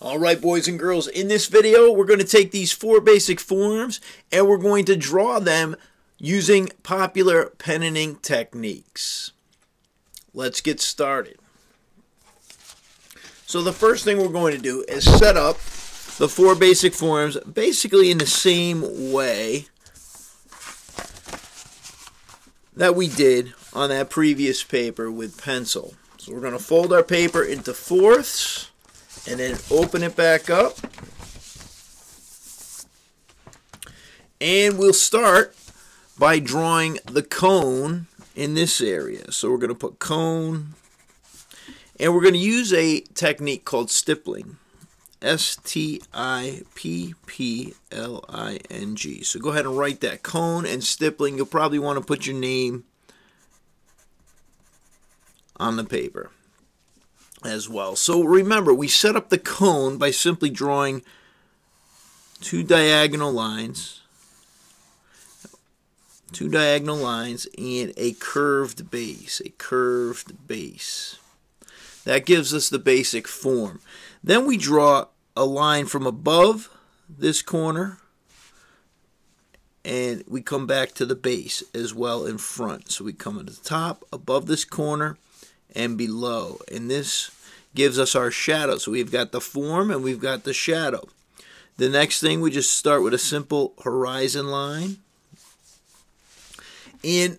Alright, boys and girls, in this video we're going to take these 4 basic forms and we're going to draw them using popular penning techniques. Let's get started. So the first thing we're going to do is set up the 4 basic forms basically in the same way that we did on that previous paper with pencil. So we're going to fold our paper into fourths and then open it back up, and we'll start by drawing the cone in this area. So we're going to put cone, and we're going to use a technique called stippling, S-T-I-P-P-L-I-N-G. So go ahead and write that, cone and stippling. You'll probably want to put your name on the paper as well. So remember, we set up the cone by simply drawing 2 diagonal lines and a curved base, That gives us the basic form. Then we draw a line from above this corner and we come back to the base as well in front. So we come at the top, above this corner, and below, and this gives us our shadow. So we've got the form and we've got the shadow. The next thing, we just start with a simple horizon line, and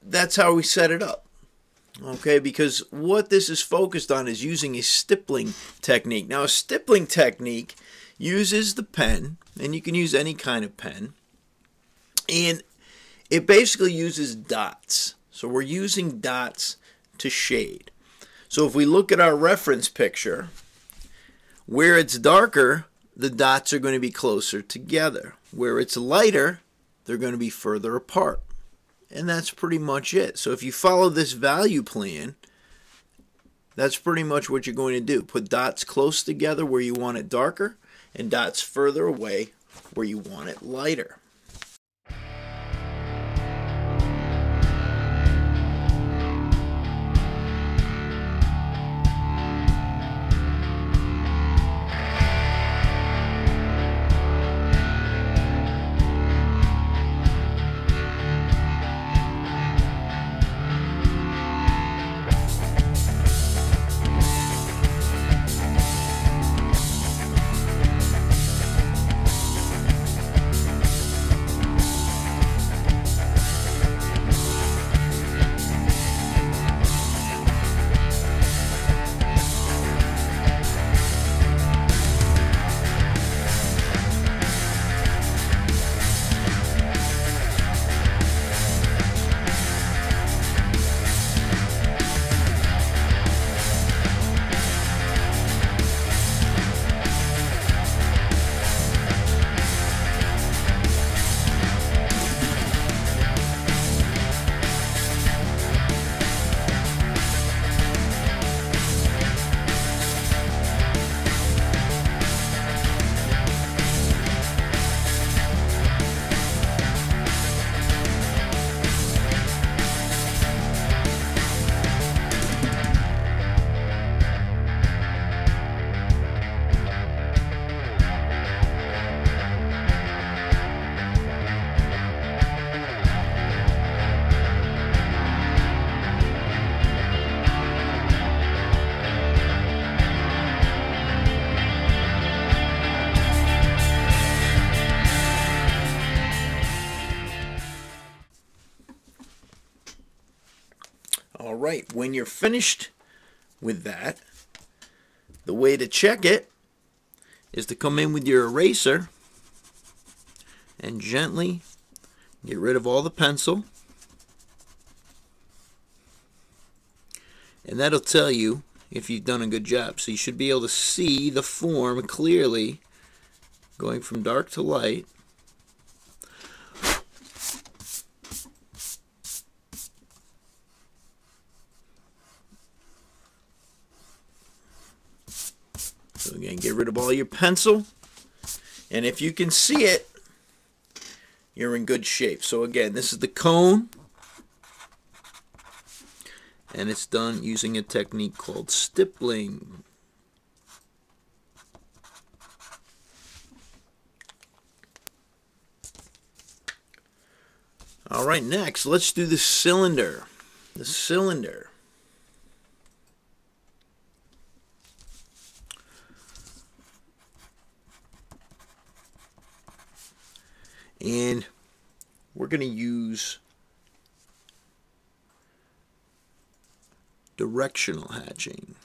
that's how we set it up. Okay, because what this is focused on is using a stippling technique. Now, a stippling technique uses the pen, and you can use any kind of pen, and it basically uses dots. So we're using dots to shade. So if we look at our reference picture, where it's darker, the dots are going to be closer together. Where it's lighter, they're going to be further apart. And that's pretty much it. So if you follow this value plan, that's pretty much what you're going to do. Put dots close together where you want it darker, and dots further away where you want it lighter. Alright, when you're finished with that, the way to check it is to come in with your eraser and gently get rid of all the pencil, and that'll tell you if you've done a good job. So you should be able to see the form clearly going from dark to light. So again, get rid of all your pencil, and if you can see it, you're in good shape. So again, this is the cone, and it's done using a technique called stippling. All right, next, let's do the cylinder. The cylinder. And we're going to use directional hatching.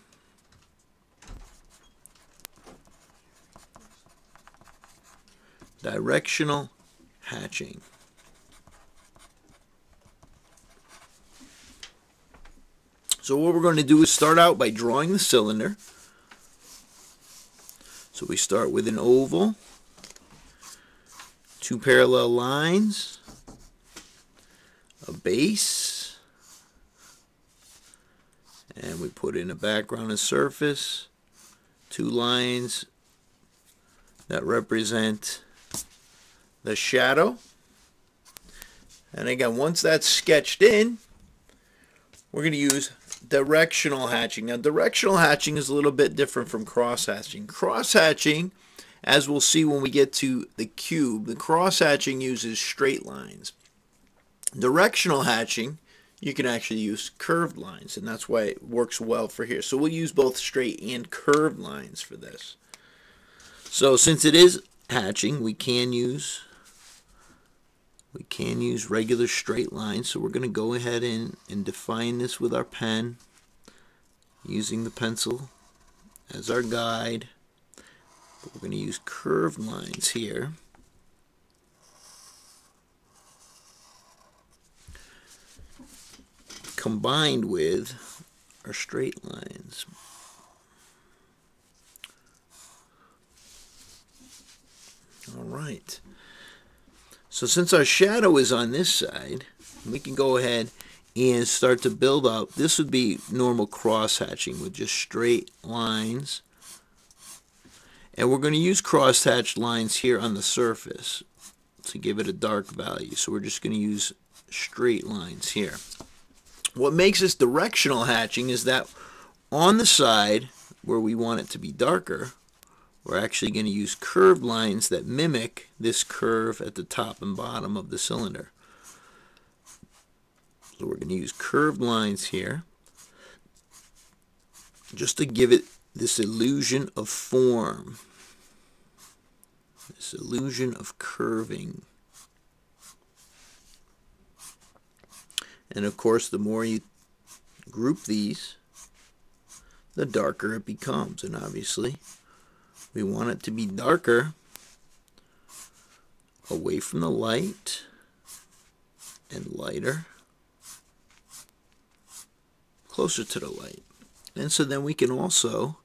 Directional hatching. So what we're going to do is start out by drawing the cylinder. So we start with an oval, two parallel lines, a base, and we put in a background and surface, two lines that represent the shadow. And again, once that's sketched in, we're going to use directional hatching. Now, directional hatching is a little bit different from cross hatching. Cross hatching, as we'll see when we get to the cube, the cross hatching uses straight lines. Directional hatching, you can actually use curved lines, and that's why it works well for here. So we'll use both straight and curved lines for this. So since it is hatching, we can use regular straight lines. So we're going to go ahead and define this with our pen, using the pencil as our guide. But we're going to use curved lines here. Combined with our straight lines. All right. So since our shadow is on this side, we can go ahead and start to build up. This would be normal cross hatching with just straight lines. And we're going to use cross hatched lines here on the surface to give it a dark value. So we're just going to use straight lines here. What makes this directional hatching is that on the side where we want it to be darker, we're actually going to use curved lines that mimic this curve at the top and bottom of the cylinder. So we're going to use curved lines here just to give it this illusion of form, this illusion of curving. And of course, the more you group these, the darker it becomes. And obviously, we want it to be darker away from the light and lighter closer to the light. And so then we can also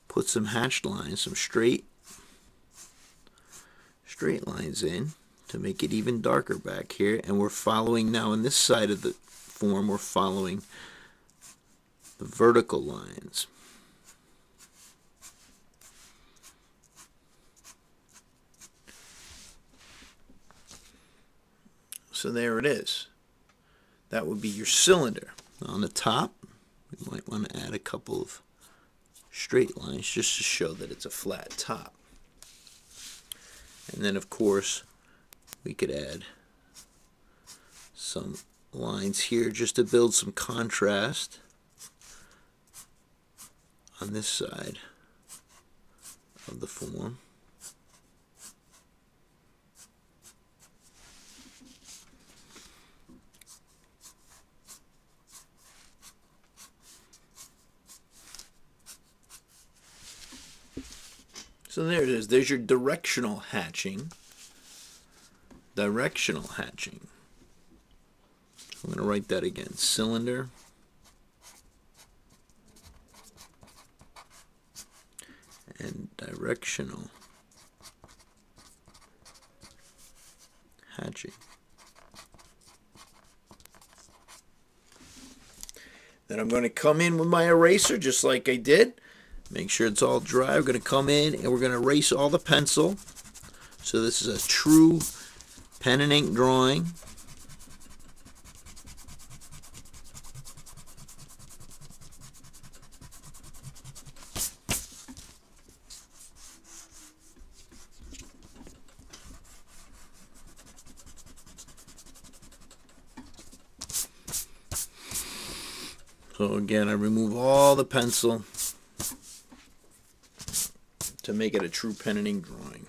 put some hatched lines, some straight lines in to make it even darker back here. And we're following now on this side of the form, we're following the vertical lines. So there it is. That would be your cylinder. On the top, we might want to add a couple of straight lines just to show that it's a flat top. And then, of course, we could add some lines here just to build some contrast on this side of the form. So there it is. There's your directional hatching. Directional hatching. I'm going to write that again. Cylinder. And directional hatching. Then I'm going to come in with my eraser just like I did. Make sure it's all dry. We're going to come in and we're going to erase all the pencil. So this is a true pen and ink drawing. So again, I remove all the pencil to make it a true pen and ink drawing.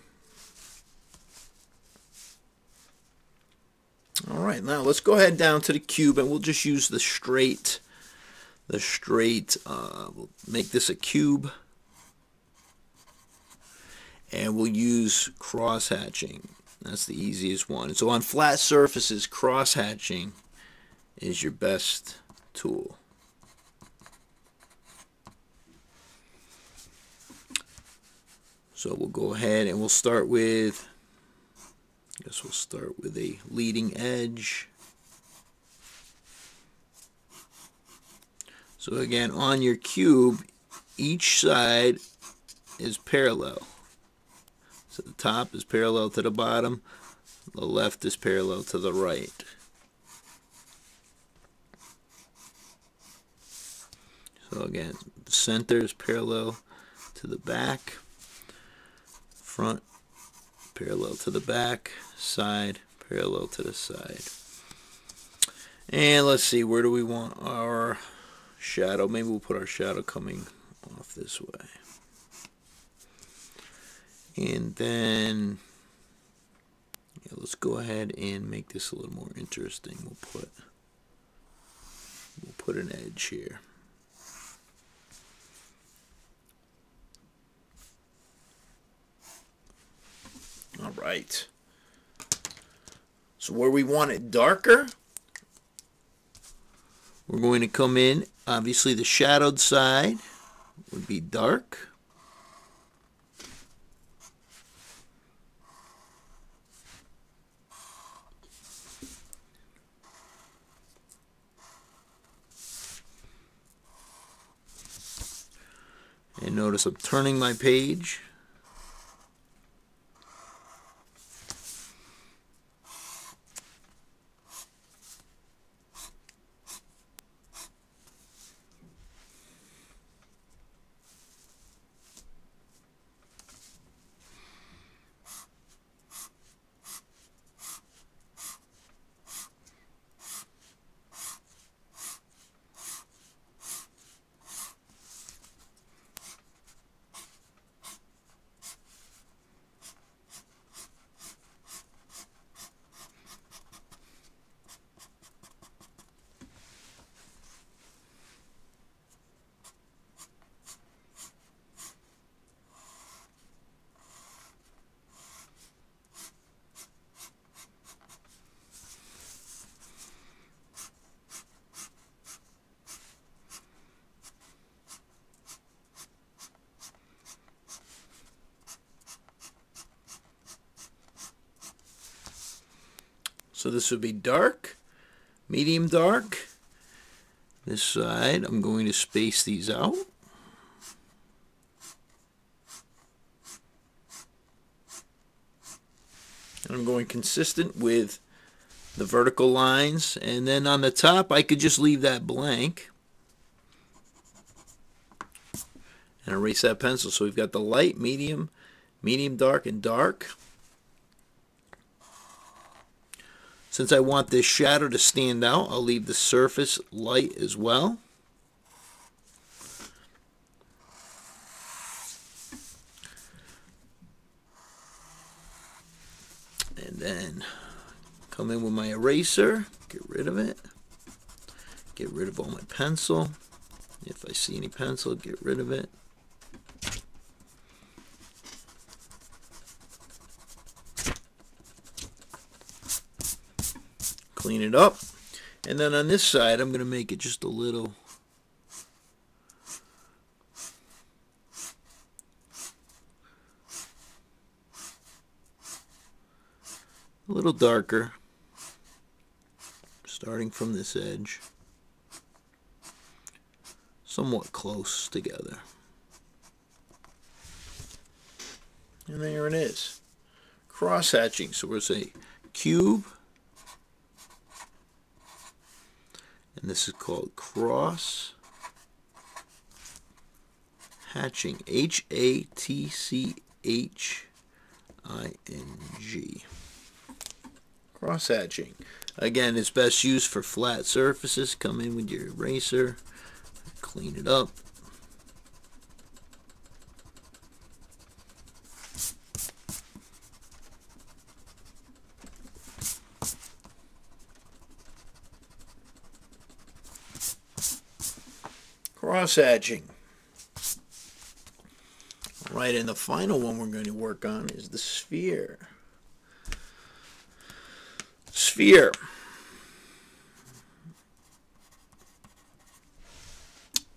Alright, now let's go ahead down to the cube and we'll just use the straight, we'll make this a cube. And we'll use cross hatching. That's the easiest one. So on flat surfaces, cross hatching is your best tool. So we'll go ahead and we'll start with, I guess we'll start with a leading edge. So again, on your cube, each side is parallel. So the top is parallel to the bottom, the left is parallel to the right. So again, the center is parallel to the back, front parallel to the back, side parallel to the side. And let's see, where do we want our shadow? Maybe we'll put our shadow coming off this way. And then, yeah, let's go ahead and make this a little more interesting. We'll put an edge here. All right. So where we want it darker, we're going to come in. Obviously, the shadowed side would be dark. And notice I'm turning my page. So this would be dark, medium dark. This side, I'm going to space these out. And I'm going consistent with the vertical lines. And then on the top, I could just leave that blank and erase that pencil. So we've got the light, medium, medium dark, and dark. Since I want this shadow to stand out, I'll leave the surface light as well. And then come in with my eraser, get rid of it, get rid of all my pencil. If I see any pencil, get rid of it. Clean it up. And then on this side, I'm going to make it just a little darker, starting from this edge, somewhat close together. And there it is. Cross hatching. So we'll say cube. And this is called cross hatching. H-A-T-C-H-I-N-G. Cross hatching. Again, it's best used for flat surfaces. Come in with your eraser, clean it up. Cross hatching. Right, and the final one we're going to work on is the sphere. Sphere.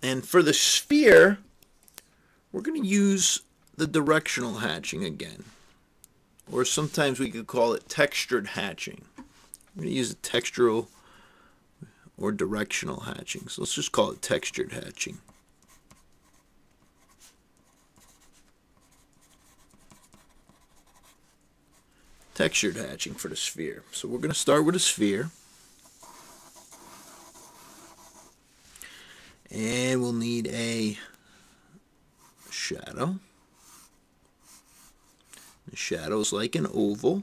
And for the sphere, we're going to use the directional hatching again. Or sometimes we could call it textured hatching. We're going to use the textural or directional hatching. So let's just call it textured hatching. Textured hatching for the sphere. So we're going to start with a sphere. And we'll need a shadow. The shadow is like an oval.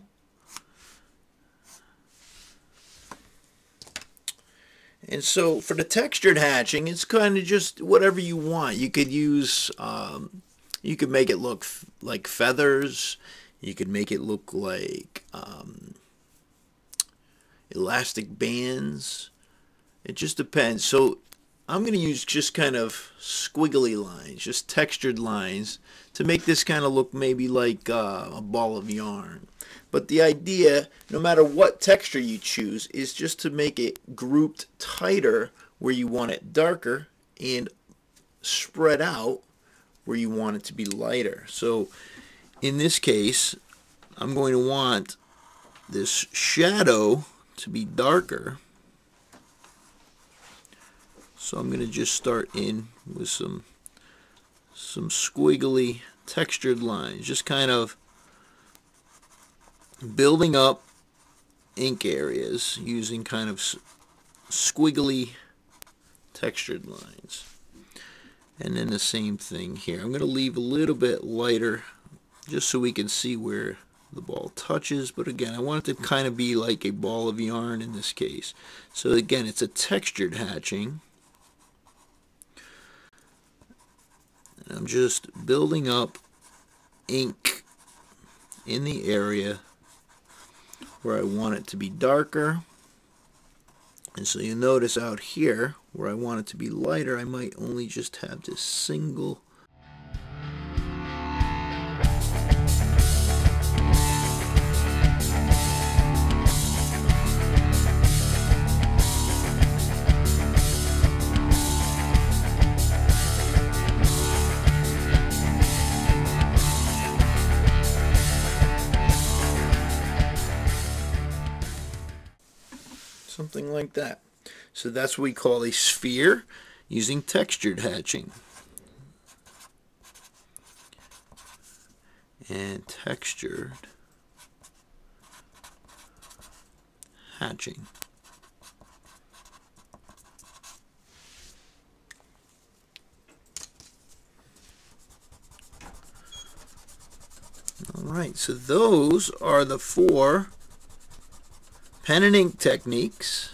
And so for the textured hatching, it's kind of just whatever you want. You could use, you could make it look like feathers. You could make it look like elastic bands. It just depends. So I'm going to use just kind of squiggly lines, just textured lines to make this kind of look maybe like a ball of yarn. But the idea, no matter what texture you choose, is just to make it grouped tighter where you want it darker and spread out where you want it to be lighter. So in this case, I'm going to want this shadow to be darker. So I'm going to just start in with some squiggly textured lines, just kind of building up ink areas using kind of squiggly textured lines. And then the same thing here. I'm going to leave a little bit lighter just so we can see where the ball touches, but again, I want it to kind of be like a ball of yarn in this case. So again, it's a textured hatching. And I'm just building up ink in the area where I want it to be darker. And so you notice out here where I want it to be lighter, I might only just have this single something like that. So that's what we call a sphere using textured hatching. And textured hatching. Alright, so those are the 4 pen and ink techniques